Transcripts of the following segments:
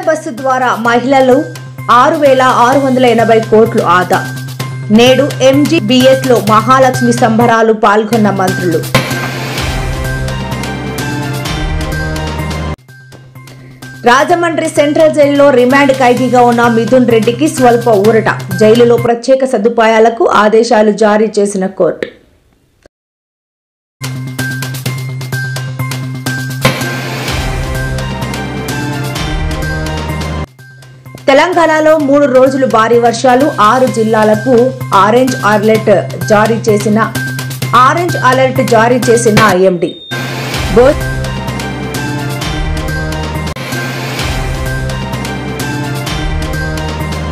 Bus ద్వారా మహిళలు 6,680 కోట్లు ఆదా. నేడు MGBS లో మహాలక్ష్మి సంబరాలు పాల్గొన్న మంత్రులు. రాజమండ్రి సెంట్రల్ జైలులో రిమాండ్ ఖైదీగా ఉన్న మిథున్ రెడ్డికి స్వల్ప ఊరట. జైలులో ప్రత్యేక సదుపాయాలకు ఆదేశాలు జారీ చేసిన కోర్టు. తెలంగాణలో 3 రోజులు భారీ వర్షాలు. 6 జిల్లాలకు ఆరెంజ్ అలర్ట్ జారీ చేసిన IMD.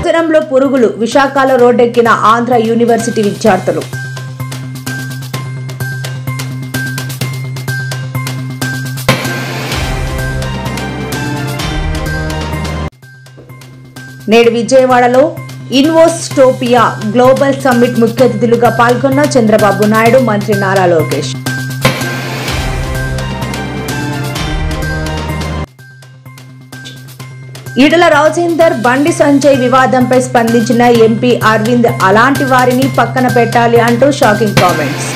భోజనంలో పురుగులు. విశాఖలో రోడ్డెక్కిన ఆంధ్ర యూనివర్సిటీ విద్యార్థులు. నేడు విజయవాడలో ఇన్వోస్టోపియా గ్లోబల్ సమ్మిట్ ముఖ్య అతిథులుగా పాల్గొన్న చంద్రబాబు నాయుడు, మంత్రి నారా లోకేష్. ఈటల రాజేందర్, బండి సంజయ్ వివాదంపై స్పందించిన MP అరవింద్ అలాంటి వారిని పక్కన పెట్టాలి అంటూ షాకింగ్ కామెంట్స్.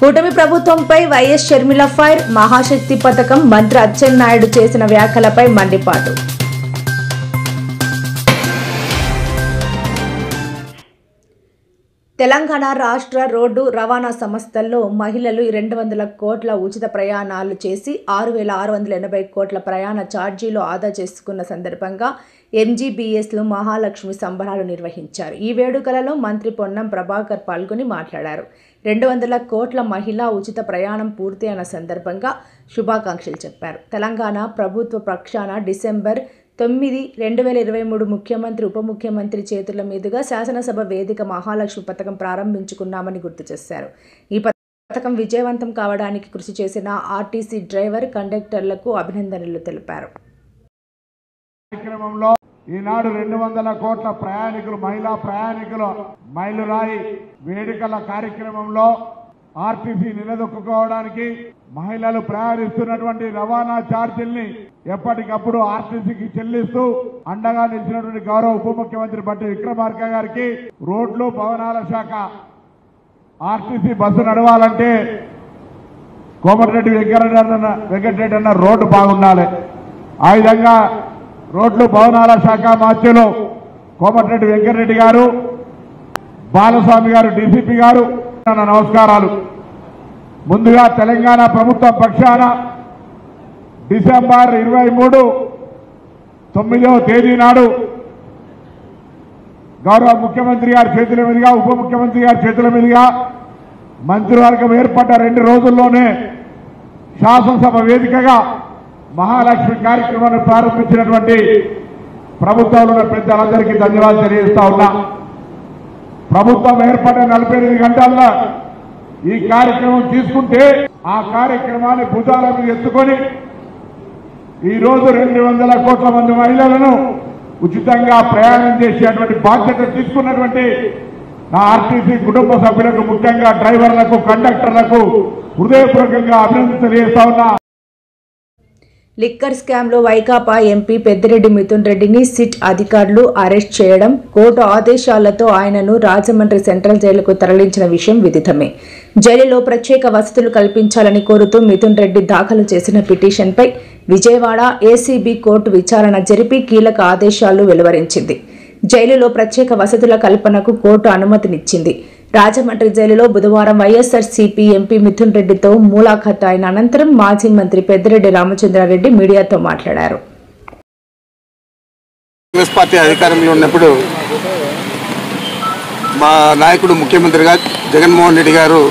కూటమి ప్రభుత్వంపై వైఎస్ షర్మిల ఫైర్. మహాశక్తి పథకం మంత్రి అచ్చెన్నాయుడు చేసిన వ్యాఖ్యలపై మండిపాటు. తెలంగాణ రాష్ట్ర రోడ్డు రవాణా సంస్థల్లో మహిళలు 200 కోట్ల ఉచిత ప్రయాణాలు చేసి 6,680 కోట్ల ప్రయాణ ఛార్జీలు ఆదా చేసుకున్న సందర్భంగా MGBSలో మహాలక్ష్మి సంబరాలు నిర్వహించారు. ఈ వేడుకలలో మంత్రి పొన్నం ప్రభాకర్ పాల్గొని మాట్లాడారు. 200 కోట్ల మహిళా ఉచిత ప్రయాణం పూర్తి అయిన సందర్భంగా శుభాకాంక్షలు చెప్పారు. తెలంగాణ ప్రభుత్వ పక్షాన డిసెంబర్ 9, 2023 ముఖ్యమంత్రి ఉప ముఖ్యమంత్రి చేతుల మీదుగా శాసనసభ వేదిక మహాలక్ష్మి పథకం ప్రారంభించుకున్నామని గుర్తు చేశారు. ఈ పథకం విజయవంతం కావడానికి కృషి చేసిన RTC డ్రైవర్, కండక్టర్లకు అభినందనలు తెలిపారు. కార్యక్రమంలో ఈనాడు 200 కోట్ల ప్రయాణికులు, మహిళా ప్రయాణికులు మైలురాయి వేడుకల కార్యక్రమంలో RTC నిలదొక్కుకోవడానికి మహిళలు ప్రయాణిస్తున్నటువంటి రవాణా ఛార్జీల్ని ఎప్పటికప్పుడు RTCకి చెల్లిస్తూ అండగా నిలిచినటువంటి గౌరవ ఉప ముఖ్యమంత్రి బట్టి విక్రమార్క గారికి రోడ్లు భవనాల శాఖ RTC బస్సు నడవాలంటే కోమటిరెడ్డి వెంకటరెడ్డి అన్న రోడ్డు బాగుండాలి. ఆ విధంగా రోడ్లు భవనాల శాఖ మాత్యులు కోమటిరెడ్డి వెంకటరెడ్డి గారు, బాలస్వామి గారు, DCP గారు, నమస్కారాలు. ముందుగా తెలంగాణ ప్రభుత్వం పక్షాన డిసెంబర్ 23, 9వ తేదీ నాడు గౌరవ ముఖ్యమంత్రి గారి చేతుల మీదుగా, ఉప ముఖ్యమంత్రి గారి చేతుల మీదుగా మంత్రివర్గం ఏర్పడ్డ 2 రోజుల్లోనే శాసనసభ వేదికగా మహాలక్ష్మి కార్యక్రమాన్ని ప్రారంభించినటువంటి ప్రభుత్వంలో ఉన్న పెద్దలందరికీ ధన్యవాదాలు తెలియజేస్తా ఉన్నా. ప్రభుత్వం ఏర్పడిన 48 గంటల్లో ఈ కార్యక్రమం తీసుకుంటే ఆ కార్యక్రమాన్ని భుజాల మీద ఎత్తుకొని ఈరోజు 200 కోట్ల మంది మహిళలను ఉచితంగా ప్రయాణం చేసేటువంటి బాధ్యత తీసుకున్నటువంటి నా RTC కుటుంబ సభ్యులకు, ముఖ్యంగా డ్రైవర్లకు, కండక్టర్లకు హృదయపూర్వకంగా అభినందనలు తెలియజేస్తా ఉన్నా. లిక్కర్ స్కామ్లో వైకాపా MP పెద్దిరెడ్డి మిథున్ రెడ్డిని సిట్ అధికారులు అరెస్ట్ చేయడం, కోర్టు ఆదేశాలతో ఆయనను రాజమండ్రి సెంట్రల్ జైలుకు తరలించిన విషయం విదితమే. జైలులో ప్రత్యేక వసతులు కల్పించాలని కోరుతూ మిథున్ రెడ్డి దాఖలు చేసిన పిటిషన్పై విజయవాడ ACB కోర్టు విచారణ జరిపి కీలక ఆదేశాలు వెలువరించింది. జైలులో ప్రత్యేక వసతుల కల్పనకు కోర్టు అనుమతినిచ్చింది. రాజమండ్రి జైలులో బుధవారం వైఎస్ఆర్సీపీ MP మిథున్ రెడ్డితో ములాఖాత్ అయిన అనంతరం మాజీ మంత్రి పెద్దిరెడ్డి రామచంద్రారెడ్డి మీడియాతో మాట్లాడారు. కాంగ్రెస్ పార్టీ అధికారంలో ఉన్నప్పుడు మా నాయకుడు ముఖ్యమంత్రిగా జగన్మోహన్ రెడ్డి గారు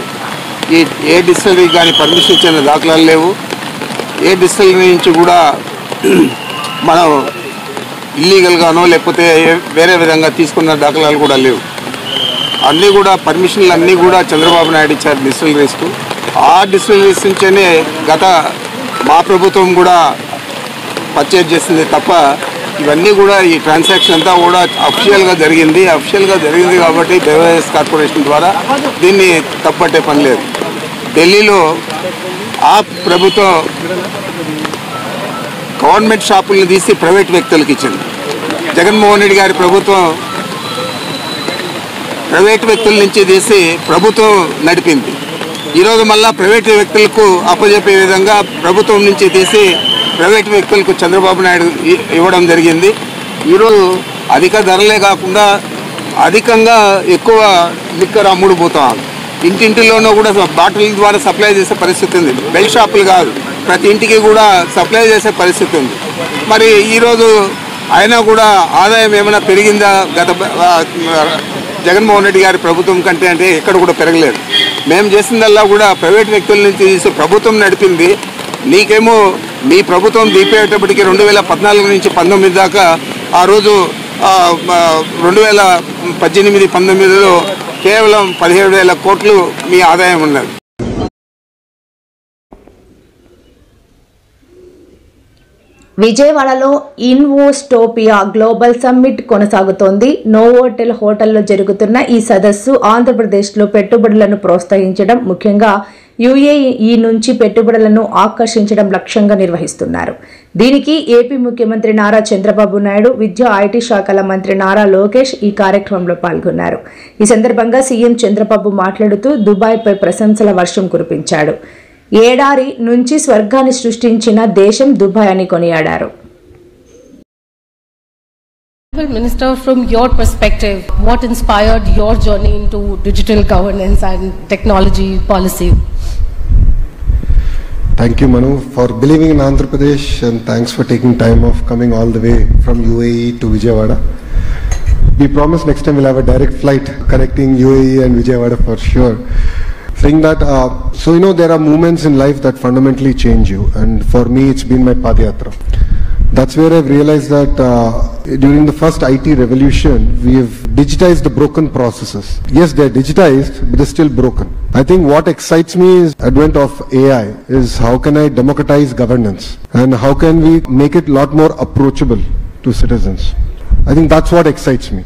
ఏ డిస్టిలరీకి కానీ పర్మిషన్ ఇచ్చిన దాఖలాలు లేవు. ఏ డిస్టిలరీ నుంచి కూడా మనం ఇల్లీగల్గానో లేకపోతే వేరే విధంగా తీసుకున్న దాఖలాలు కూడా లేవు. అన్నీ కూడా పర్మిషన్లు అన్నీ కూడా చంద్రబాబు నాయుడు ఇచ్చారు డిస్టిలరీస్కు. ఆ డిస్టిలరీస్ నుంచేనే గత మా ప్రభుత్వం కూడా పర్చేజ్ చేసింది తప్ప ఇవన్నీ కూడా ఈ ట్రాన్సాక్షన్ అంతా కూడా అఫీషియల్గా జరిగింది కాబట్టి బెవరేజెస్ కార్పొరేషన్ ద్వారా దీన్ని తప్పట్టే పని లేదు. ఢిల్లీలో ఆ ప్రభుత్వం గవర్నమెంట్ షాపులను తీసి ప్రైవేట్ వ్యక్తులకు ఇచ్చింది. జగన్మోహన్ రెడ్డి గారి ప్రభుత్వం ప్రైవేట్ వ్యక్తుల నుంచి తీసి ప్రభుత్వం నడిపింది. ఈరోజు మళ్ళా ప్రైవేట్ వ్యక్తులకు అప్పచెప్పే విధంగా ప్రభుత్వం నుంచి తీసి ప్రైవేట్ వ్యక్తులకు చంద్రబాబు నాయుడు ఇవ్వడం జరిగింది. ఈరోజు అధిక ధరలే కాకుండా అధికంగా ఎక్కువ లిక్కర్ అమ్ముడుపోతాం. ఇంటింటిలోనూ కూడా బాటిల్ ద్వారా సప్లై చేసే పరిస్థితి ఉంది. బెల్ షాపులు కాదు, ప్రతి ఇంటికి కూడా సప్లై చేసే పరిస్థితి ఉంది. మరి ఈరోజు అయినా కూడా ఆదాయం ఏమైనా పెరిగిందా గత జగన్మోహన్ రెడ్డి గారి ప్రభుత్వం కంటే అంటే ఎక్కడ కూడా పెరగలేదు. మేము చేసిందల్లా కూడా ప్రైవేట్ వ్యక్తుల నుంచి తీసి ప్రభుత్వం నడిపింది. నీకేమో మీ ప్రభుత్వం దీపేటప్పటికి 2014 నుంచి 19 దాకా ఆ రోజు 2018-19లో కేవలం 17,000 కోట్లు మీ ఆదాయం ఉన్నది. విజయవాడలో ఇన్వోస్టోపియా గ్లోబల్ సమ్మిట్ కొనసాగుతోంది. నోవోటెల్ హోటల్లో జరుగుతున్న ఈ సదస్సు ఆంధ్రప్రదేశ్లో పెట్టుబడులను ప్రోత్సహించడం, ముఖ్యంగా యుఏఈ నుంచి పెట్టుబడులను ఆకర్షించడం లక్ష్యంగా నిర్వహిస్తున్నారు. దీనికి ఏపీ ముఖ్యమంత్రి నారా చంద్రబాబు నాయుడు, విద్యా ఐటీ శాఖల మంత్రి నారా లోకేష్ ఈ కార్యక్రమంలో పాల్గొన్నారు. ఈ సందర్భంగా సీఎం చంద్రబాబు మాట్లాడుతూ దుబాయ్పై ప్రశంసల వర్షం కురిపించాడు. ఏడారి నుంచి స్వర్గాన్ని సృష్టించిన దేశం దుబాయ్ అని కొనియాడారు. Minister, from your perspective, what inspired your journey into digital governance and technology policy? Thank you, Manu, for believing in Andhra Pradesh, and thanks for taking time off coming all the way from UAE to Vijayawada. We promise next time we'll have a direct flight connecting UAE and Vijayawada for sure. Saying that, so there are moments in life that fundamentally change you, and for me it's been my Padayatra. That's where I've realized that during the first IT revolution, we have digitized the broken processes. Yes, they're digitized, but they're still broken. I think what excites me is advent of AI, is how can I democratize governance, and how can we make it a lot more approachable to citizens. I think that's what excites me.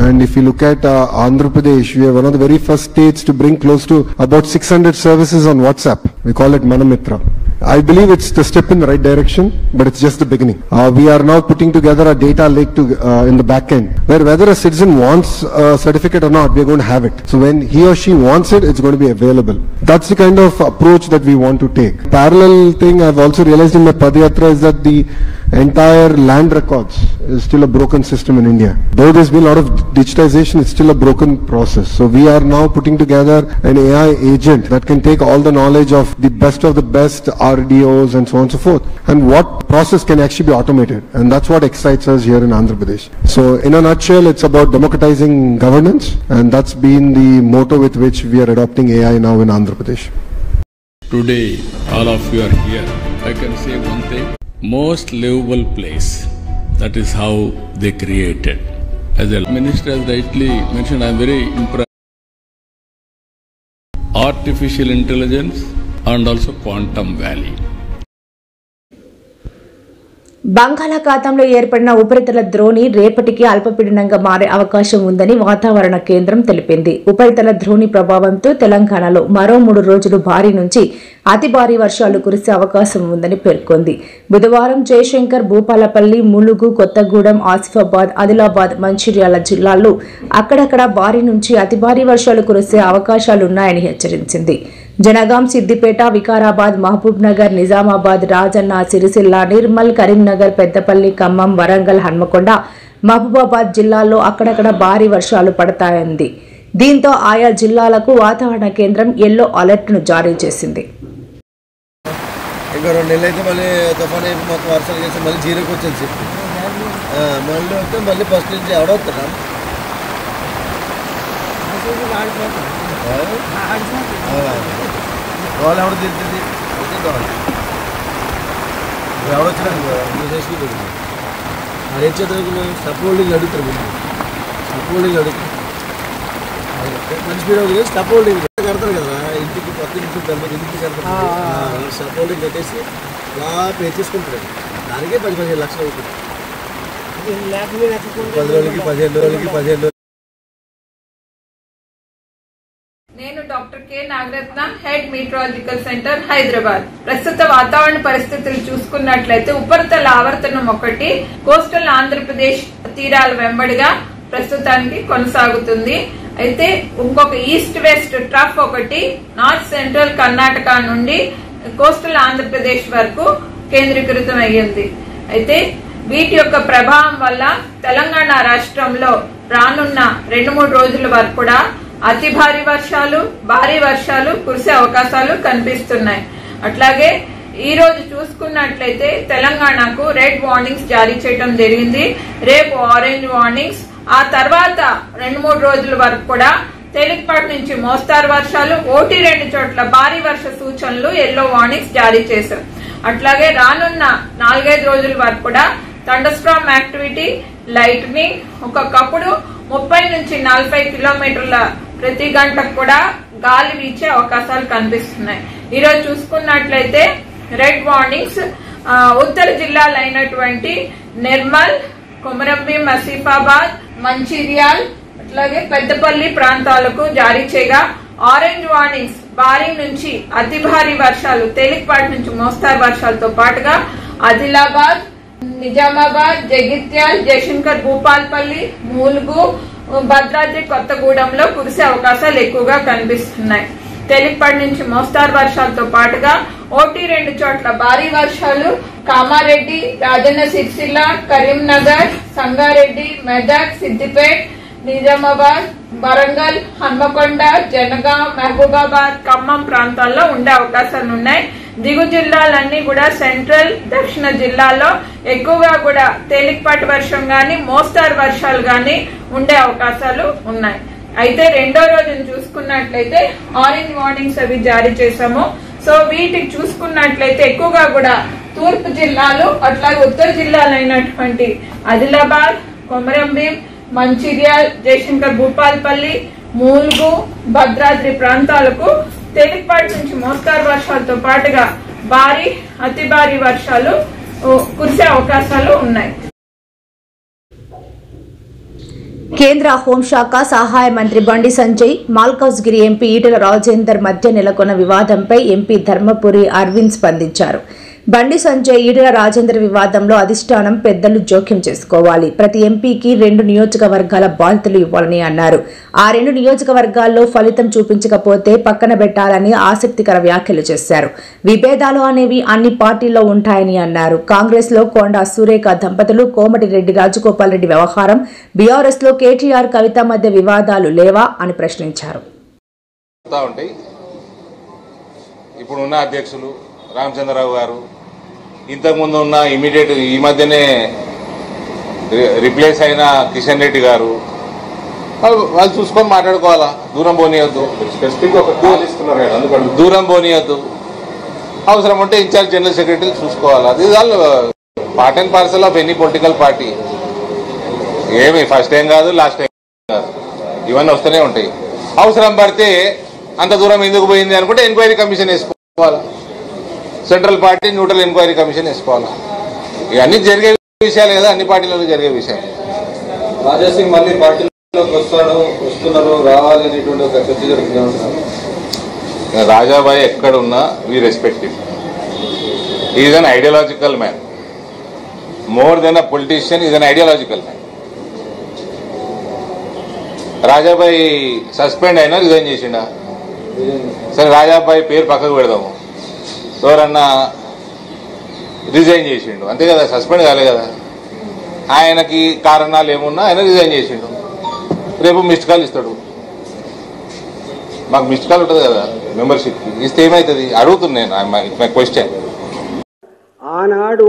And if you look at Andhra Pradesh, we are one of the very first states to bring close to about 600 services on WhatsApp. We call it Manamitra. I believe it's the step in the right direction, but it's just the beginning. We are now putting together a data lake in the back end, where whether a citizen wants a certificate or not, we are going to have it. So when he or she wants it, it's going to be available. That's the kind of approach that we want to take. Parallel thing I've also realized in my Padayatra is that the entire land records is still a broken system in India. Though there's been a lot of digitization, it's still a broken process. So we are now putting together an AI agent that can take all the knowledge of the best RDOs and so on and so forth, and what process can actually be automated, and that's what excites us here in Andhra Pradesh. So in a nutshell, it's about democratizing governance, and that's been the motto with which we are adopting AI now in Andhra Pradesh. Today, all of you are here. I can say one thing, most livable place. That is how they created. As the minister has rightly mentioned, I am very impressed. Artificial intelligence and also quantum valley. బంగాళాఖాతంలో ఏర్పడిన ఉపరితల ద్రోణి రేపటికి అల్పపీడనంగా మారే అవకాశం ఉందని వాతావరణ కేంద్రం తెలిపింది. ఉపరితల ద్రోణి ప్రభావంతో తెలంగాణలో మరో 3 రోజులు భారీ నుంచి అతి భారీ వర్షాలు కురిసే అవకాశం ఉందని పేర్కొంది. బుధవారం జయశంకర్, భూపాలపల్లి, ములుగు, కొత్తగూడెం, ఆసిఫాబాద్, ఆదిలాబాద్, మంచిర్యాల జిల్లాల్లో అక్కడక్కడ భారీ నుంచి అతి భారీ వర్షాలు కురిసే అవకాశాలున్నాయని హెచ్చరించింది. జనగాం, సిద్దిపేట, వికారాబాద్, మహబూబ్ నగర్, నిజామాబాద్, రాజన్న, సిరిసిల్ల, నిర్మల్, కరీంనగర్, పెద్దపల్లి, ఖమ్మం, వరంగల్, హన్మకొండ, మహబూబాబాద్ జిల్లాల్లో అక్కడక్కడ భారీ వర్షాలు పడతాయంది. దీంతో ఆయా జిల్లాలకు వాతావరణ కేంద్రం ఎల్లో అలర్ట్ను జారీ చేసింది. ఇంకా 2 నెలలు అయితే మళ్ళీ తుఫాన్ అయిపోయి మొత్తం వర్షాలు చేసి మళ్ళీ జీరోకి వచ్చేది చెప్పి మళ్ళీ వస్తే మళ్ళీ ఫస్ట్ నుంచి ఎవడవుతారా వాళ్ళు ఎవడ తిరుగుతుంది ఎవడొచ్చినాడు చేసుకుంటుంది అది ఏం చదువుకున్నాం స్టప్ హోల్డింగ్ అడుగుతారు స్టప్ హోల్డింగ్ అడుగుతారు మంచి మీరు స్టప్ హోల్డింగ్ కడతారు కదా ఇంటికి కొత్త ఇంటికి ఇంటికి కడతారు స్టప్ హోల్డింగ్ కట్టేసి బాగా పే చేసుకుంటారు దానికే 10-15 లక్షలు అవుతుంది 10 రోజులకి 15 రోజులకి 15 రోజులు. నేను doctor doctor K Nagaratna, head meteorological centre, Hyderabad. ప్రస్తుత వాతావరణ పరిస్థితులు చూసుకున్నట్లయితే ఉపరితల ఆవర్తనం ఒకటి కోస్టల్ ఆంధ్రప్రదేశ్ తీరాల వెంబడిగా ప్రస్తుతానికి కొనసాగుతుంది. అయితే ఇంకొక ఈస్ట్ వెస్ట్ ట్రఫ్ ఒకటి నార్త్ సెంట్రల్ కర్ణాటక నుండి కోస్టల్ ఆంధ్రప్రదేశ్ వరకు కేంద్రీకృతం అయ్యింది. అయితే వీటి యొక్క ప్రభావం వల్ల తెలంగాణ రాష్ట్రంలో రానున్న 2-3 రోజుల వరకు కూడా అతి భారీ వర్షాలు, భారీ వర్షాలు కురిసే అవకాశాలు కనిపిస్తున్నాయి. అట్లాగే ఈ రోజు చూసుకున్నట్లయితే తెలంగాణకు రెడ్ వార్నింగ్స్ జారీ చేయడం జరిగింది. రేపు ఆరెంజ్ వార్నింగ్స్, ఆ తర్వాత 2-3 రోజుల వరకు కూడా తేలికపాటి నుంచి మోస్తారు వర్షాలు, 1-2 చోట్ల భారీ వర్ష సూచనలు ఎల్లో వార్నింగ్స్ జారీ చేశారు. అట్లాగే రానున్న 4-5 రోజుల వరకు కూడా థండర్స్టార్మ్ యాక్టివిటీ, లైట్నింగ్, ఒక్కొక్కప్పుడు 30 నుంచి 40 కిలోమీటర్ల ప్రతి గంటకు కూడా గాలి వీచే అవకాశాలు కనిపిస్తున్నాయి. ఈ రోజు చూసుకున్నట్లయితే రెడ్ వార్నింగ్స్ ఉత్తర జిల్లాలైనటువంటి నిర్మల్, కొమరంభీం, ఆసిఫాబాద్, మంచిర్యాల్, అట్లాగే పెద్దపల్లి ప్రాంతాలకు జారీ చేయగా ఆరెంజ్ వార్నింగ్స్ భారీ నుంచి అతి భారీ వర్షాలు, తేలికపాటి నుంచి మోస్తారు వర్షాలతో పాటుగా ఆదిలాబాద్, నిజామాబాద్, జగిత్యాల్, జయశంకర్ భూపాల్పల్లి, మూలుగు, భద్రాద్రి కొత్తగూడెంలో కురిసే అవకాశాలు ఎక్కువగా కనిపిస్తున్నాయి. తేలికపాటి నుంచి మోస్తారు వర్షాలతో పాటుగా 1-2 చోట్ల భారీ వర్షాలు కామారెడ్డి, రాజన్న సిరిసిల్ల, కరీంనగర్, సంగారెడ్డి, మెదక్, సిద్దిపేట్, నిజామాబాద్, వరంగల్, హన్మకొండ, జనగాం, మహబూబాబాద్, ఖమ్మం ప్రాంతాల్లో ఉండే అవకాశాలు ఉన్నాయి. దిగు జిల్లాలన్నీ కూడా సెంట్రల్, దక్షిణ జిల్లాల్లో ఎక్కువగా కూడా తేలికపాటి వర్షం గాని, మోస్తారు వర్షాలు గాని ఉండే అవకాశాలు ఉన్నాయి. అయితే రెండో రోజును చూసుకున్నట్లయితే ఆరెంజ్ వార్నింగ్స్ అవి జారీ చేశాము. సో వీటికి చూసుకున్నట్లయితే ఎక్కువగా కూడా తూర్పు జిల్లాలు, అట్లాగే ఉత్తర జిల్లాలైనటువంటి ఆదిలాబాద్, కొమరంభీం, మంచిర్యాల్, జయశంకర్ భూపాల్పల్లి, మూలుగు, భద్రాద్రి ప్రాంతాలకు తేలికపాటి నుంచి మోస్తారు వర్షాలతో పాటుగా భారీ, అతి భారీ వర్షాలు కురిసే అవకాశాలు ఉన్నాయి. కేంద్ర హోంశాఖ సహాయ మంత్రి బండి సంజయ్, మాల్కౌస్గిరి ఎంపీ ఈటెల రాజేందర్ మధ్య నెలకొన్న వివాదంపై ఎంపీ ధర్మపురి అరవింద్ స్పందించారు. బండి సంజయ్, ఈటెల రాజేందర్ వివాదంలో అధిష్టానం పెద్దలు జోక్యం చేసుకోవాలి. ప్రతి ఎంపీకి 2 నియోజకవర్గాల బాధ్యతలు ఇవ్వాలని అన్నారు. ఆ 2 నియోజకవర్గాల్లో ఫలితం చూపించకపోతే పక్కన పెట్టాలని ఆసక్తికర వ్యాఖ్యలు చేశారు. విభేదాలు అనేవి అన్ని పార్టీల్లో ఉంటాయని అన్నారు. కాంగ్రెస్ లో కొండా సురేఖ దంపతులు, కోమటిరెడ్డి రాజగోపాల్ రెడ్డి వ్యవహారం, బీఆర్ఎస్ లో కేటీఆర్, కవిత మధ్య వివాదాలు లేవా అని ప్రశ్నించారు. ఇప్పుడున్న అధ్యక్షులు రామచంద్రరావు గారు, ఇంతకుముందు ఉన్న ఇమీడియట్ ఈ మధ్యనే రిప్లేస్ అయిన కిషన్ రెడ్డి గారు, వాళ్ళు చూసుకొని మాట్లాడుకోవాలా. దూరం పోనీయద్దు, దూరం పోనీయద్దు. అవసరం ఉంటే ఇన్ఛార్జ్ జనరల్ సెక్రటరీ చూసుకోవాలా. అది వాళ్ళు part and parcel of any political party. ఏమి ఫస్ట్ టైం కాదు, లాస్ట్ టైం కాదు, ఇవన్నీ వస్తూనే ఉంటాయి. అవసరం పడితే అంత దూరం ఎందుకు పోయింది అనుకుంటే ఎంక్వైరీ కమిషన్ వేసుకోవాలా. Central party neutral enquiry commission వేసుకోవాలా. ఇవన్నీ జరిగే విషయాలు కదా, అన్ని పార్టీలలో జరిగే విషయాలు. రాజాసింగ్ మళ్ళీ పార్టీలోకి వస్తున్నారు, రావాలి అనేటువంటి ఒక చర్చ జరుగుతుంది. రాజాబాయ్ ఎక్కడున్నా we respect him. Is an ideological man. More than a politician, is an ideological man. Rajabhai suspend అయినా రిజైన్ చేసిండా? సరే, రాజాబాయ్ పేరు పక్కకు పెడదాము. ఎవరన్నా రిజైన్ చేసిండు అంతే కదా, సస్పెండ్ కాలే కదా. ఆయనకి కారణాలు ఏమున్నా ఆయన రిజైన్ చేసిండు. రేపు మిస్డ్ కాల్ ఇస్తాడు. మాకు మిస్డ్ కాల్ ఉంటుంది కదా మెంబర్షిప్, ఇస్తే ఏమవుతుంది అడుగుతున్నాను. My question. ఆనాడు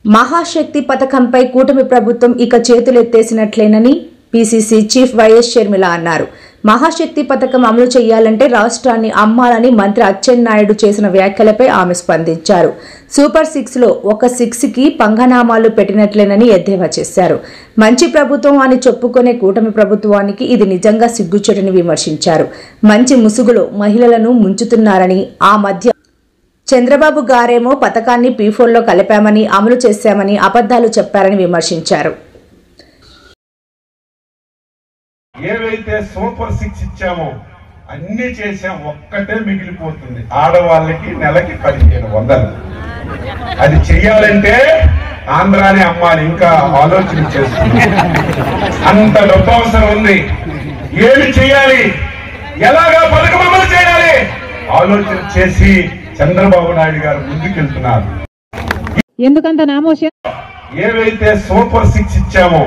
మహాశక్తి పథకంపై కూటమి ప్రభుత్వం ఇక చేతులెత్తేసినట్లేనని పీసీసీ చీఫ్ వైఎస్ షర్మిల అన్నారు. మహాశక్తి పథకం అమలు చేయాలంటే రాష్ట్రాన్ని అమ్మాలని మంత్రి అచ్చెన్నాయుడు చేసిన వ్యాఖ్యలపై ఆమె స్పందించారు. సూపర్ 6లో ఒక 6కి పంగనామాలు పెట్టినట్లేనని ఎద్దేవా చేశారు. మంచి ప్రభుత్వం అని చెప్పుకునే కూటమి ప్రభుత్వానికి ఇది నిజంగా సిగ్గుచేటని విమర్శించారు. మంచి ముసుగులో మహిళలను ముంచుతున్నారని, ఆ మధ్య చంద్రబాబు గారేమో పథకాన్ని P4లో కలిపామని, అమలు చేశామని అబద్ధాలు చెప్పారని విమర్శించారు. ఏవైతే సూపర్ 6 ఇచ్చామో అన్ని చేసాం, ఒక్కటే మిగిలిపోతుంది, ఆడవాళ్ళకి నెలకి 1500. అది చెయ్యాలంటే ఆంధ్రాని అమ్మాలి, ఇంకా ఆలోచన చేస్తుంది. అంత డబ్బు అవసరం ఉంది. ఏమి చేయాలి, ఎలాగా పథకం అమలు చేయాలి ఆలోచన చేసి చంద్రబాబు నాయుడు గారు ముందుకెళ్తున్నారు. ఎందుకంత నామోషం? ఏవైతే సూపర్ 6 ఇచ్చామో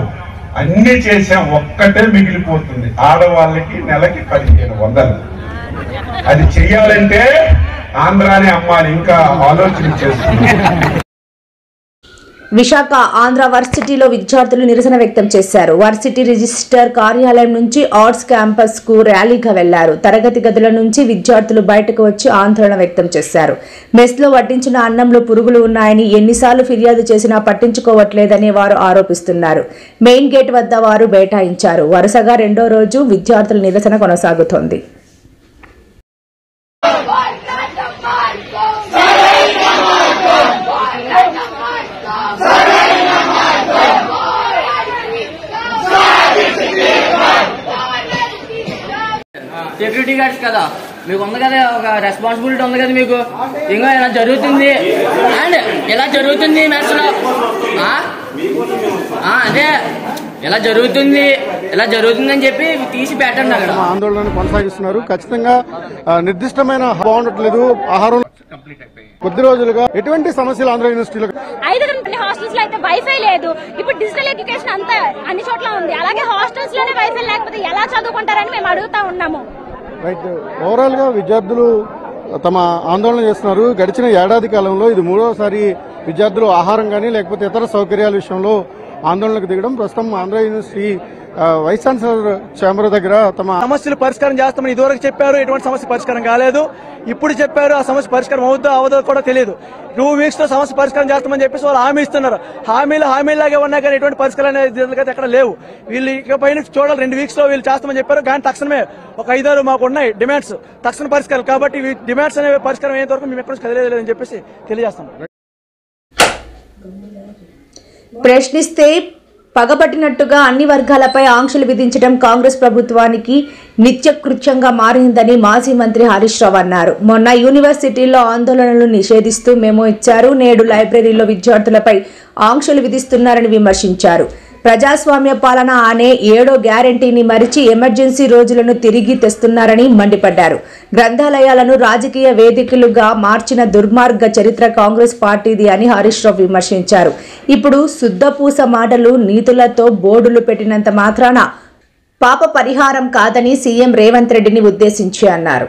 అన్ని చేసాం, ఒక్కటే మిగిలిపోతుంది, ఆడవాళ్ళకి నెలకి 1500. అది చెయ్యాలంటే ఆంధ్రాని అమ్మాలి, ఇంకా ఆలోచన చేస్తుంది. విశాఖ ఆంధ్ర వర్సిటీలో విద్యార్థులు నిరసన వ్యక్తం చేశారు. వర్సిటీ రిజిస్టర్ కార్యాలయం నుంచి ఆర్ట్స్ క్యాంపస్ కు ర్యాలీగా వెళ్లారు. తరగతి గదుల నుంచి విద్యార్థులు బయటకు వచ్చి ఆందోళన వ్యక్తం చేశారు. మెస్ లో వడ్డించిన అన్నంలో పురుగులు ఉన్నాయని ఎన్నిసార్లు ఫిర్యాదు చేసినా పట్టించుకోవట్లేదని వారు ఆరోపిస్తున్నారు. మెయిన్ గేట్ వద్ద వారు బైఠాయించారు. వరుసగా 2వ రోజు విద్యార్థుల నిరసన కొనసాగుతోంది. సెక్యూరిటీ గార్డ్స్ కదా, మీకు ఉంది కదా ఒక రెస్పాన్సిబిలిటీ ఉంది కదా మీకు. ఇంకా ఇలా జరుగుతుంది అండ్ ఇలా జరుగుతుంది మెస్లో, అదే ఇలా జరుగుతుందని చెప్పి తీసి పెట్టండి. అక్కడ ఆందోళన కొనసాగిస్తున్నారు. ఖచ్చితంగా నిర్దిష్టమైన బాగుండట్లేదు. ఆహారం కొద్ది రోజులుగా ఎటువంటి సమస్యలు ఆంధ్ర యూనివర్సిటీలో 5 హాస్టల్స్ లో అయితే వైఫై లేదు. ఇప్పుడు డిజిటల్ ఎడ్యుకేషన్ అంతా అన్ని చోట్ల ఉంది. అలాగే హాస్టల్స్ లోనే వైఫై లేకపోతే ఎలా చదువుకుంటారని మేము అడుగుతా ఉన్నాము. రైట్. ఓవరాల్ గా విద్యార్థులు తమ ఆందోళన చేస్తున్నారు. గడిచిన ఏడాది కాలంలో ఇది 3వసారి విద్యార్థులు ఆహారం కానీ లేకపోతే ఇతర సౌకర్యాల విషయంలో ఆందోళనకు దిగడం. ప్రస్తుతం Andhra university vice chancellor chamber దగ్గర తమ సమస్యలు పరిష్కారం చేస్తామని ఇదివరకు చెప్పారు. ఎటువంటి సమస్య పరిష్కారం కాలేదు. ఇప్పుడు చెప్పారు ఆ సమస్య పరిష్కారం అవుతుందో అవదో కూడా తెలియదు. 2 వీక్స్ లో సమస్య పరిష్కారం చేస్తామని చెప్పేసి వాళ్ళు హామీ ఇస్తున్నారు. హామీలాగే ఉన్నా కానీ ఎటువంటి పరిష్కారం అనేది ఎక్కడ లేవు. వీళ్ళు ఇకపైన చూడాలి. 2 వీక్స్ లో వీళ్ళు చేస్తామని చెప్పారు. కానీ తక్షణమే ఒక 5-6 మాకు ఉన్నాయి డిమాండ్స్, తక్షణ పరిష్కారం. కాబట్టి డిమాండ్స్ అనే పరిష్కారం అయ్యేంత వరకు మేము ఎక్కడ నుంచి కదిలేదని చెప్పేసి తెలియజేస్తాం. ప్రశ్నిస్తే పగబట్టినట్టుగా అన్ని వర్గాలపై ఆంక్షలు విధించడం కాంగ్రెస్ ప్రభుత్వానికి నిత్యకృత్యంగా మారిందని మాజీ మంత్రి హరీష్ రావు అన్నారు. మొన్న యూనివర్సిటీల్లో ఆందోళనలు నిషేధిస్తూ మెమో ఇచ్చారు. నేడు లైబ్రరీలో విద్యార్థులపై ఆంక్షలు విధిస్తున్నారని విమర్శించారు. ప్రజాస్వామ్య పాలన అనే 7వ గ్యారంటీని మరిచి ఎమర్జెన్సీ రోజులను తిరిగి తెస్తున్నారని మండిపడ్డారు. గ్రంథాలయాలను రాజకీయ వేదికలుగా మార్చిన దుర్మార్గ చరిత్ర కాంగ్రెస్ పార్టీది అని హరీష్ రావు విమర్శించారు. ఇప్పుడు శుద్ధపూస మాటలు నీతులతో బోర్డులు పెట్టినంత మాత్రాన పాప పరిహారం కాదని సీఎం రేవంత్ రెడ్డిని ఉద్దేశించి అన్నారు.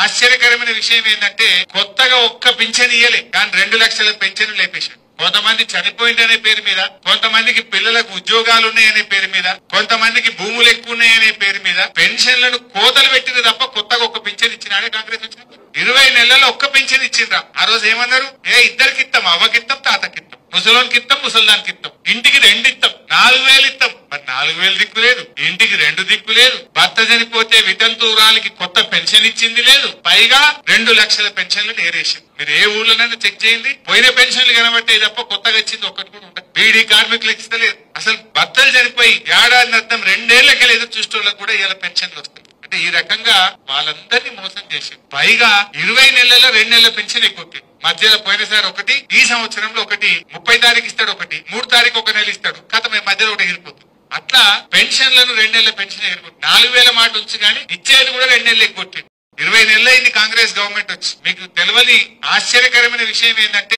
ఆశ్చర్యకరమైన విషయం ఏంటంటే కొత్తగా ఒక్క పింఛన్ ఇయ్యలే, కానీ 2 లక్షల పెన్షన్ లేపేశారు. కొంతమంది చనిపోయిందనే పేరు మీద, కొంతమందికి పిల్లలకు ఉద్యోగాలు ఉన్నాయనే పేరు మీద, కొంతమందికి భూములు ఎక్కువ ఉన్నాయనే పేరు మీద పెన్షన్లను కోతలు పెట్టింది తప్ప కొత్తగా ఒక్క పింఛన్ ఇచ్చినాడే కాంగ్రెస్ వచ్చిన 20 నెలల్లో ఒక్క పింఛన్ ఇచ్చిండ్రా. ఆ రోజు ఏమన్నారు, ఇద్దరికి ఇస్తాం, అవ్వకిత్తాం, తాతకిత్తాం, ముసలోనికి ఇస్తాం, ముసల్దానికి ఇస్తాం, ఇంటికి 2 ఇస్తాం, 4000 ఇస్తాం. మరి 4000 దిక్కు లేదు, ఇంటికి 2 దిక్కు లేదు. భర్త చనిపోతే వితంతురాలికి కొత్త పెన్షన్ ఇచ్చింది లేదు. పైగా 2 లక్షల పెన్షన్లు నేరేసారు. మీరు ఏ ఊర్లోనైనా చెక్ చేయండి, పోయిన పెన్షన్లు కనబట్టే తప్ప కొత్తగా ఇచ్చింది ఒక్కటి కూడా ఉంటుంది. బీడీ కార్మికులు ఇస్తలేదు. అసలు భర్తలు చనిపోయి ఏడాది అర్థం 2 ఏళ్లకి లేదు చూసేటోళ్ళకి కూడా ఇలా పెన్షన్లు వస్తాయి. అంటే ఈ రకంగా వాళ్ళందరినీ మోసం చేసి పైగా 20 నెలల్లో 2 నెలల పెన్షన్ ఎక్కువ. మధ్యలో పోయినసారి ఒకటి, ఈ సంవత్సరంలో ఒకటి, 30 తారీఖు ఇస్తాడు ఒకటి, 3 తారీఖు 1 నెల ఇస్తాడు, కథ మధ్యలో ఒకటి ఎగిరిపోతుంది. అట్లా పెన్షన్లను 2 నెలల పెన్షన్ ఎగిరిపోతుంది. 4000 మాట ఉంచి కానీ ఇచ్చేది కూడా 2 నెలలు ఎగ్గొట్టింది. 20 నెలలు అయింది కాంగ్రెస్ గవర్నమెంట్ వచ్చి. మీకు తెలియని ఆశ్చర్యకరమైన విషయం ఏంటంటే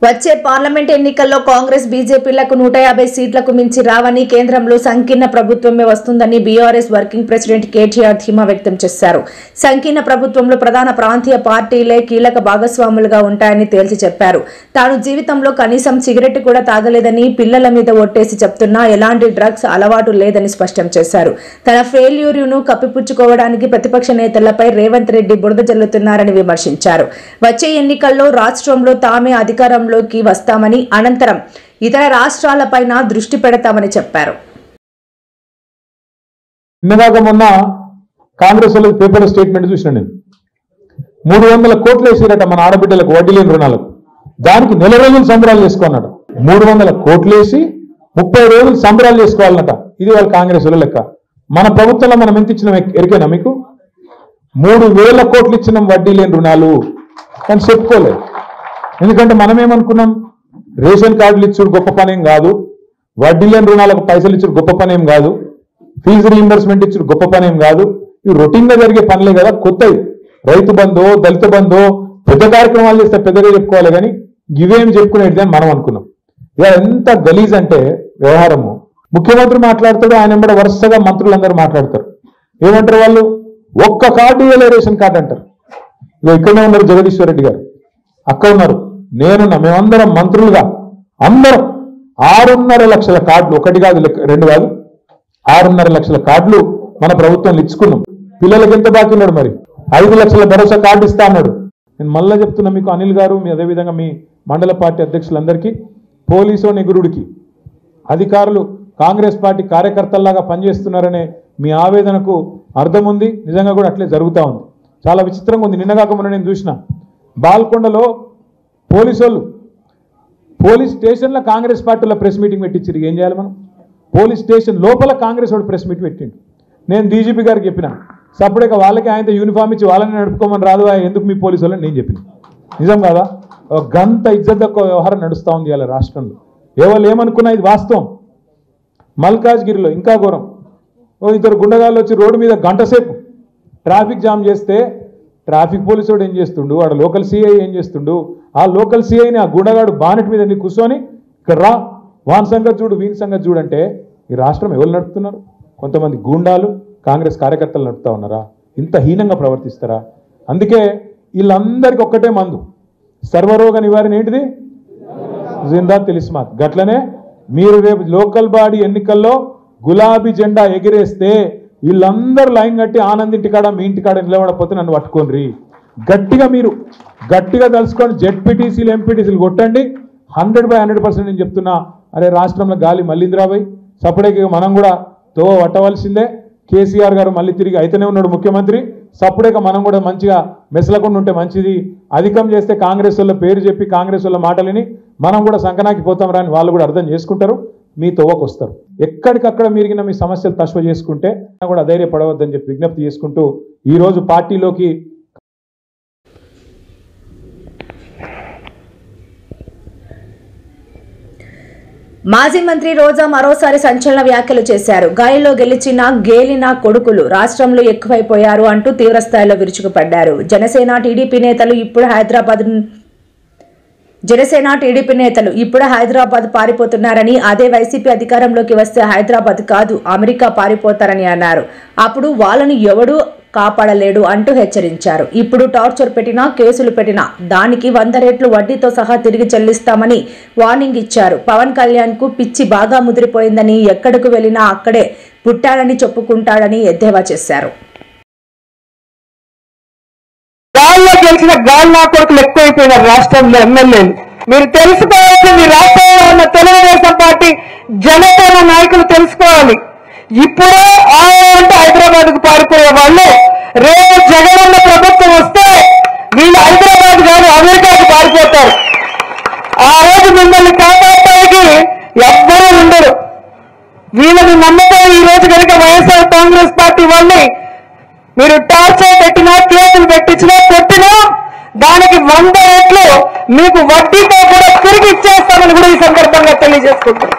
వచ్చే పార్లమెంట్ ఎన్నికల్లో కాంగ్రెస్ బీజేపీలకు 150 సీట్లకు మించి రావని, కేంద్రంలో సంకీర్ణ ప్రభుత్వమే వస్తుందని బీఆర్ఎస్ వర్కింగ్ ప్రెసిడెంట్ కేటీఆర్ ధీమా వ్యక్తం చేశారు. సంకీర్ణ ప్రభుత్వంలో ప్రధాన ప్రాంతీయ పార్టీలే కీలక భాగస్వాములుగా ఉంటాయని తేల్చి చెప్పారు. తాను జీవితంలో కనీసం సిగరెట్ కూడా తాగలేదని, పిల్లల మీద ఒట్టేసి చెప్తున్నా ఎలాంటి డ్రగ్స్ అలవాటు లేదని స్పష్టం చేశారు. తన ఫెయిల్యూర్ను కప్పిపుచ్చుకోవడానికి ప్రతిపక్ష నేతలపై రేవంత్ రెడ్డి బురద జల్లుతున్నారని విమర్శించారు. వచ్చే ఎన్నికల్లో రాష్ట్రంలో తామే అధికారంలోకి వస్తామని, అనంతరం ఇతర రాష్ట్రాలపైన దృష్టి పెడతామని చెప్పారు. నిన్నదాకా మొన్న కాంగ్రెస్ వాళ్ళకి పేపర్ స్టేట్మెంట్ చూసిన నేను 300 కోట్లు వేసిరట మన ఆడబిడ్డలకు వడ్డీ లేని రుణాలకు. దానికి నెల రోజులు సంబరాలు చేసుకున్నాడు. 300 కోట్లేసి 30 రోజులు సంబరాలు చేసుకోవాలన్నట. ఇది వాళ్ళ కాంగ్రెస్ వాళ్ళ లెక్క. మన ప్రభుత్వంలో మనం ఎంత ఇచ్చినాం ఎరికేనా మీకు? 3000 కోట్లు ఇచ్చినాం వడ్డీ లేని రుణాలు కానీ చెప్పుకోలేదు. ఎందుకంటే మనం ఏమనుకున్నాం, రేషన్ కార్డులు ఇచ్చుడు గొప్ప పనేం కాదు, వడ్డీ లేని రుణాలకు పైసలు ఇచ్చుడు గొప్ప పనేం కాదు, ఫీజు రీయింబర్స్మెంట్ ఇచ్చుడు గొప్ప పనేం కాదు, ఇవి రొటీన్ గా జరిగే పనులే కదా. కొత్తవి రైతు బంధో దళిత బంధో పెద్ద కార్యక్రమాలు చేస్తే పెద్దగా చెప్పుకోవాలి కానీ ఇవేం చెప్పుకునేది అని మనం అనుకున్నాం. ఇక ఎంత గలీజ్ అంటే వ్యవహారము. ముఖ్యమంత్రి మాట్లాడతాడు, ఆయన వెంబడ వరుసగా మంత్రులందరూ మాట్లాడతారు. ఏమంటారు వాళ్ళు? ఒక్క కార్డు ఇవ్వలే రేషన్ కార్డు అంటారు. ఇక ఇక్కడనే ఉన్నారు జగదీశ్వర్ రెడ్డి గారు, అక్కడ ఉన్నారు, నేనున్నా, మేమందరం మంత్రులుగా అందరం 6.5 లక్షల కార్డులు, ఒకటి కాదు 2 కాదు 6.5 లక్షల కార్డులు మన ప్రభుత్వం ఇచ్చుకున్నాం. పిల్లలకి ఎంత బాకీ ఉన్నాడు మరి? 5 లక్షల భరోసా కార్డు ఇస్తా అన్నాడు. నేను మళ్ళా చెప్తున్నా మీకు అనిల్ గారు, మీ అదేవిధంగా మీ మండల పార్టీ అధ్యక్షులందరికీ, పోలీసు నిగురుడికి అధికారులు కాంగ్రెస్ పార్టీ కార్యకర్తల్లాగా పనిచేస్తున్నారనే మీ ఆవేదనకు అర్థం ఉంది. నిజంగా కూడా అట్లే జరుగుతూ ఉంది. చాలా విచిత్రంగా ఉంది. నిన్నగాక మొన్న నేను చూసిన బాల్కొండలో పోలీస్ స్టేషన్లో కాంగ్రెస్ పార్టీలో ప్రెస్ మీటింగ్ పెట్టించారు. ఏం చేయాలి మనం? పోలీస్ స్టేషన్ లోపల కాంగ్రెస్ వాడు ప్రెస్ మీట్ పెట్టిండు. నేను డీజీపీ గారికి చెప్పిన, సపరేక వాళ్ళకి ఆయనతో యూనిఫామ్ ఇచ్చి వాళ్ళని నడుపుకోమని రాదు, ఎందుకు మీ పోలీసు వాళ్ళని నేను చెప్పిన. నిజం కాదా? గంత ఇజ్జత్ తక్కువ వ్యవహారం నడుస్తూ ఉంది ఇలా రాష్ట్రంలో. ఎవరు ఏమనుకున్నా ఇది వాస్తవం. మల్కాజ్గిరిలో ఇంకా ఘోరం. ఇద్దరు గుండగాళ్ళు వచ్చి రోడ్డు మీద గంట సేపు ట్రాఫిక్ జామ్ చేస్తే ట్రాఫిక్ పోలీసు వాడు ఏం చేస్తుండు, వాడు లోకల్ సిఐ ఏం చేస్తుండు, ఆ లోకల్ సిఐని ఆ గుండగాడు బానెట్ మీద నీ కూర్చొని ఇక్కడ రా, వాన్ సంగతి చూడు వీని సంగతి చూడంటే ఈ రాష్ట్రం ఎవరు నడుపుతున్నారు? కొంతమంది గూండాలు కాంగ్రెస్ కార్యకర్తలు నడుపుతా ఉన్నారా? ఇంత హీనంగా ప్రవర్తిస్తారా? అందుకే వీళ్ళందరికీ ఒక్కటే మందు, సర్వరోగ నివారణ ఏంటిది? జిందా తిలిస్మాత్. గట్లనే మీరు రేపు లోకల్ బాడీ ఎన్నికల్లో గులాబీ జెండా ఎగిరేస్తే వీళ్ళందరూ లైన్ కట్టి ఆనంద్ ఇంటికాడ మీ ఇంటికాడ నిలబడకపోతే నన్ను పట్టుకోండి. మీరు గట్టిగా తలుసుకొని జెడ్పీటీసీలు ఎంపీటీసీలు కొట్టండి. 100% నేను చెప్తున్నా. అరే రాష్ట్రంలో గాలి మళ్ళీందిరాబాయ్, సపరేట్గా మనం కూడా తోవ పట్టవలసిందే. కేసీఆర్ గారు మళ్ళీ తిరిగి అయితేనే ఉన్నాడు ముఖ్యమంత్రి. సపరేట్గా మనం కూడా మంచిగా మెసలకుండా ఉంటే మంచిది. అధికం చేస్తే కాంగ్రెస్ వాళ్ళ పేరు చెప్పి కాంగ్రెస్ వాళ్ళ మాటలని మనం కూడా సంకనాకి పోతాం రా అని వాళ్ళు కూడా అర్థం చేసుకుంటారు, మీ తోవకు వస్తారు. ఎక్కడికక్కడ మీరిగిన మీ సమస్యలు తశ్వ చేసుకుంటే కూడా అధైర్యపడవద్దని చెప్పి విజ్ఞప్తి చేసుకుంటూ ఈరోజు పార్టీలోకి మాజీ మంత్రి రోజా మరోసారి సంచలన వ్యాఖ్యలు చేశారు. గాలిలో గేలిన కొడుకులు రాష్ట్రంలో ఎక్కువైపోయారు అంటూ తీవ్రస్థాయిలో విరుచుకుపడ్డారు. జనసేన టీడీపీ నేతలు ఇప్పుడు హైదరాబాద్ పారిపోతున్నారని, అదే వైసీపీ అధికారంలోకి వస్తే హైదరాబాద్ కాదు అమెరికా పారిపోతారని అన్నారు. అప్పుడు వాళ్ళని ఎవడూ కాపాడలేడు అంటూ హెచ్చరించారు. ఇప్పుడు టార్చర్ పెట్టినా కేసులు పెట్టినా దానికి 100 రెట్లు వడ్డీతో సహా తిరిగి చెల్లిస్తామని వార్నింగ్ ఇచ్చారు. పవన్ కళ్యాణ్ కు పిచ్చి బాగా ముదిరిపోయిందని, ఎక్కడకు వెళ్లినా అక్కడే పుట్టాడని చెప్పుకుంటాడని ఎద్దేవా చేశారు. గెలిచిన గాలి కొడుకులు ఎక్కువైపోయినారు రాష్ట్రంలో ఎమ్మెల్యేలు. మీరు తెలుసుకోవాల్సింది రాష్ట్రంలో ఉన్న తెలుగుదేశం పార్టీ జనసేన నాయకులు తెలుసుకోవాలి. ఇప్పుడే అంటే హైదరాబాద్ కు పారిపోయే వాళ్ళు రేపు జగనన్న ప్రభుత్వం వస్తే వీళ్ళు హైదరాబాద్ కాదు అమెరికాకు పారిపోతారు. ఆ రోజు మిమ్మల్ని కాపాడటానికి ఎవ్వరూ ఉండరు. వీళ్ళని నమ్మకం ఈ రోజు కనుక వైఎస్ఆర్ కాంగ్రెస్ పార్టీ వాళ్ళని మీరు టార్చర్ పెట్టినా కేసులు పెట్టించినా కొట్టినా దానికి 100 రెట్లు మీకు వడ్డీతో కూడా తిరిగి ఇచ్చేస్తామని కూడా ఈ సందర్భంగా తెలియజేసుకుంటాం.